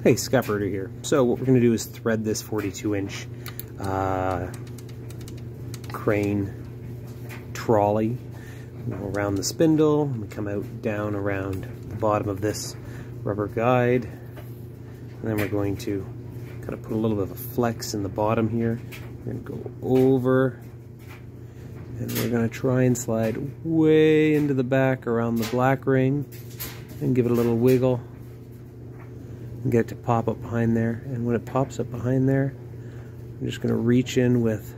Hey, Scott Berger here. So what we're going to do is thread this 42-inch crane trolley. We'll go around the spindle, and we come out down around the bottom of this rubber guide. And then we're going to kind of put a little bit of a flex in the bottom here. We're going to go over, and we're going to try and slide way into the back around the black ring and give it a little wiggle and get it to pop up behind there. And when it pops up behind there, I'm just going to reach in with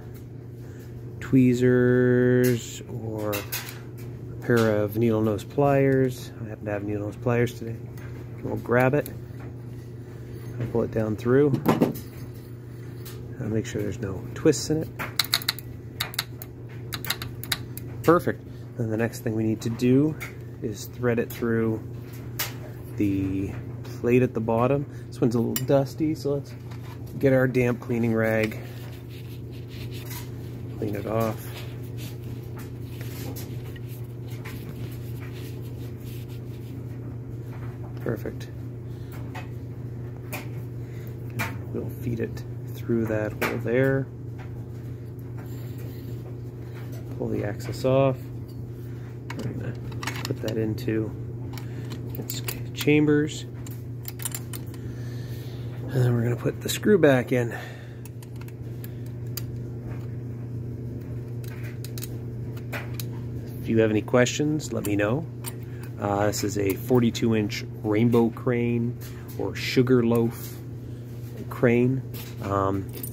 tweezers or a pair of needle nose pliers. I happen to have needle nose pliers today. We'll grab it and pull it down through. I'll make sure there's no twists in it. Perfect. Then the next thing we need to do is thread it through the plate at the bottom. This one's a little dusty, so let's get our damp cleaning rag, clean it off. Perfect. And we'll feed it through that hole there. Pull the axis off. We're going to put that into its chambers. And then we're going to put the screw back in. If you have any questions, let me know. This is a 42-inch rainbow crane or sugar loaf crane.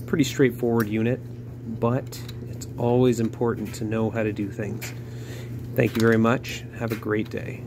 Pretty straightforward unit, but it's always important to know how to do things. Thank you very much. Have a great day.